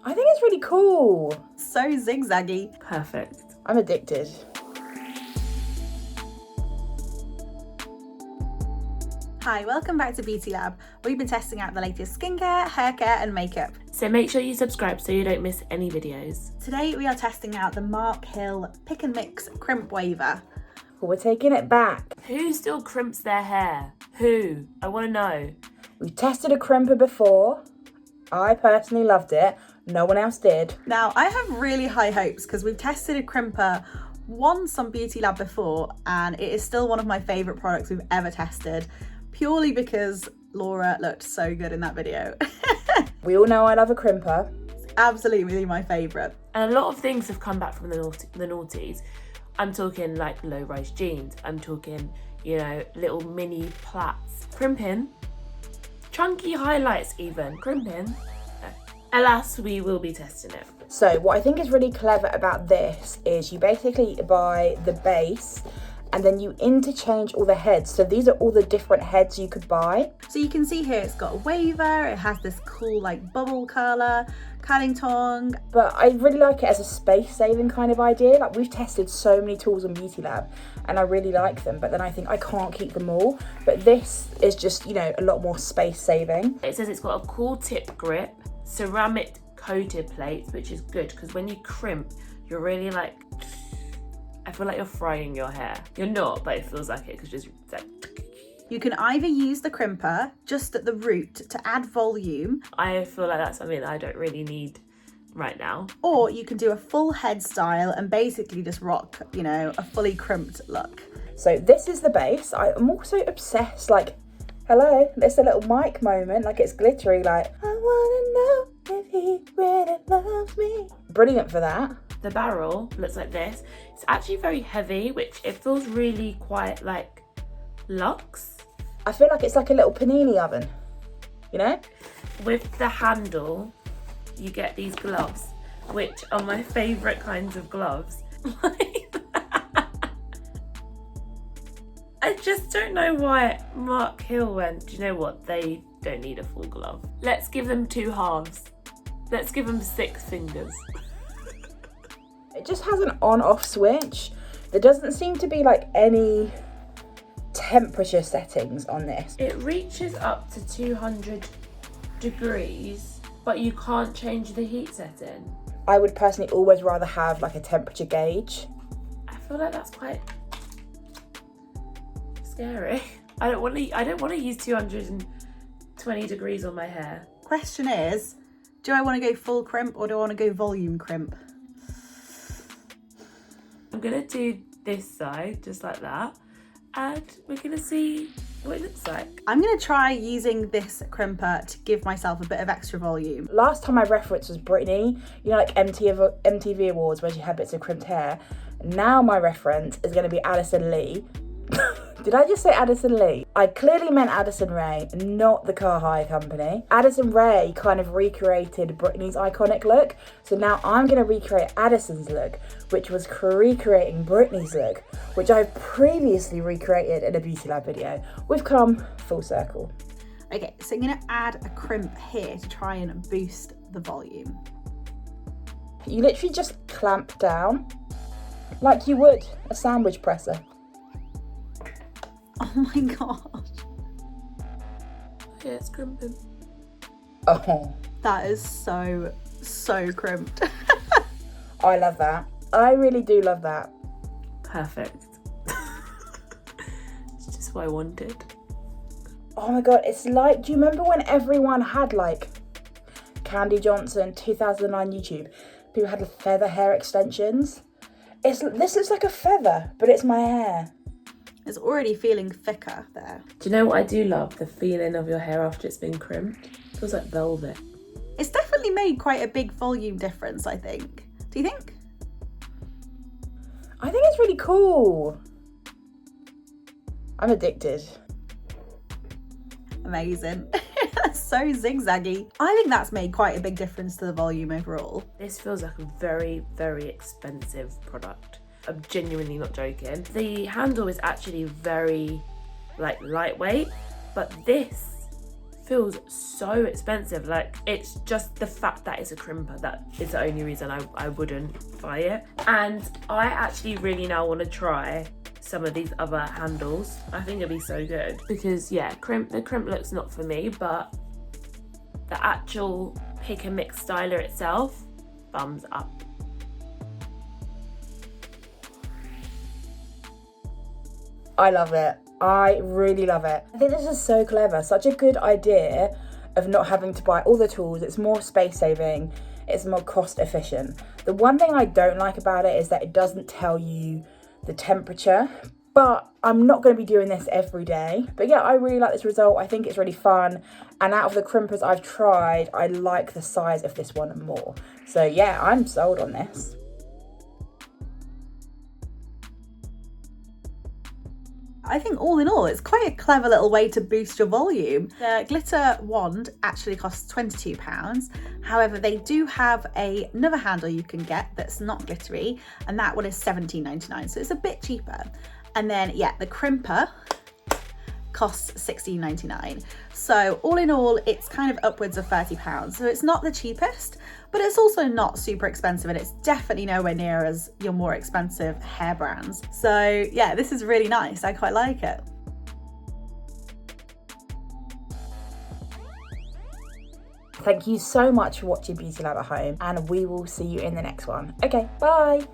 I think it's really cool. So zigzaggy. Perfect. I'm addicted. Hi, welcome back to Beauty Lab. We've been testing out the latest skincare, hair care and makeup. So make sure you subscribe so you don't miss any videos. Today we are testing out the Mark Hill Pick and Mix Crimp Waver. Well, we're taking it back. Who still crimps their hair? Who? I want to know. We've tested a crimper before. I personally loved it. No one else did. Now, I have really high hopes because we've tested a crimper once on Beauty Lab before and it is still one of my favourite products we've ever tested, purely because Laura looked so good in that video. We all know I love a crimper. It's absolutely my favourite. And a lot of things have come back from the noughties. I'm talking like low-rise jeans. I'm talking, you know, little mini plaits. Crimping. Chunky highlights even. Crimping. Alas, we will be testing it. So what I think is really clever about this is you basically buy the base and then you interchange all the heads. So these are all the different heads you could buy. So you can see here it's got a waver, it has this cool like bubble curler, curling tongue. But I really like it as a space saving kind of idea. Like we've tested so many tools on Beauty Lab and I really like them, but then I think I can't keep them all. But this is just, you know, a lot more space saving. It says it's got a cool tip grip, ceramic coated plates, which is good because when you crimp, you're really like, I feel like you're frying your hair. You're not, but it feels like it because just like. You can either use the crimper just at the root to add volume. I feel like that's something that I don't really need right now. Or you can do a full head style and basically just rock, you know, a fully crimped look. So this is the base. I'm also obsessed, like, hello, there's a little mic moment, like it's glittery, like, I wanna know if he really loves me. Brilliant for that. The barrel looks like this. It's actually very heavy, which it feels really quite like luxe. I feel like it's like a little panini oven, you know? With the handle, you get these gloves, which are my favourite kinds of gloves. I just don't know why Mark Hill went, do you know what? They don't need a full glove. Let's give them 2 halves. Let's give them 6 fingers. It just has an on-off switch. There doesn't seem to be like any temperature settings on this. It reaches up to 200 degrees, but you can't change the heat setting. I would personally always rather have like a temperature gauge. I feel like that's quite scary. I don't want to use 220 degrees on my hair. Question is, do I want to go full crimp or do I want to go volume crimp? I'm gonna do this side just like that, and we're gonna see what it looks like. I'm going to try using this crimper to give myself a bit of extra volume. Last time I referenced was Britney, you know, like MTV Awards where she had bits of crimped hair. Now my reference is going to be Addison Lee. Did I just say Addison Lee? I clearly meant Addison Rae, not the car hire company. Addison Rae kind of recreated Britney's iconic look, so now I'm going to recreate Addison's look, which was recreating Britney's look, which I've previously recreated in a Beauty Lab video. We've come full circle. Okay, so I'm going to add a crimp here to try and boost the volume. You literally just clamp down like you would a sandwich presser. Oh my gosh. Yeah, it's crimping. Oh, That is so crimped. I love that. I really do love that. Perfect. It's just what I wanted. Oh my god, it's like, do you remember when everyone had like Candy Johnson, 2009 YouTube, people had feather hair extensions? This looks like a feather, but it's my hair. It's already feeling thicker there. Do you know what I do love? The feeling of your hair after it's been crimped. It feels like velvet. It's definitely made quite a big volume difference, I think. Do you think? I think it's really cool. I'm addicted. Amazing. So zigzaggy. I think that's made quite a big difference to the volume overall. This feels like a very, very expensive product. I'm genuinely not joking. The handle is actually very like lightweight, but this feels so expensive. Like, it's just the fact that it's a crimper that is the only reason I wouldn't buy it. And I actually really now want to try some of these other handles. I think it'll be so good because yeah, the crimp looks not for me, but the actual pick and mix styler itself, thumbs up. I love it. I really love it. I think this is so clever. Such a good idea of not having to buy all the tools. It's more space saving. It's more cost efficient. The one thing I don't like about it is that it doesn't tell you the temperature, but I'm not going to be doing this every day. But yeah, I really like this result. I think it's really fun. And out of the crimpers I've tried, I like the size of this one more. So yeah, I'm sold on this. I think all in all, it's quite a clever little way to boost your volume. The glitter wand actually costs £22. However, they do have another handle you can get that's not glittery, and that one is £17.99, so it's a bit cheaper. And then, yeah, the crimper costs £16.99. So all in all, it's kind of upwards of £30. So it's not the cheapest, but it's also not super expensive, and it's definitely nowhere near as your more expensive hair brands. So yeah, this is really nice. I quite like it. Thank you so much for watching Beauty Lab at Home, and we will see you in the next one. Okay, bye.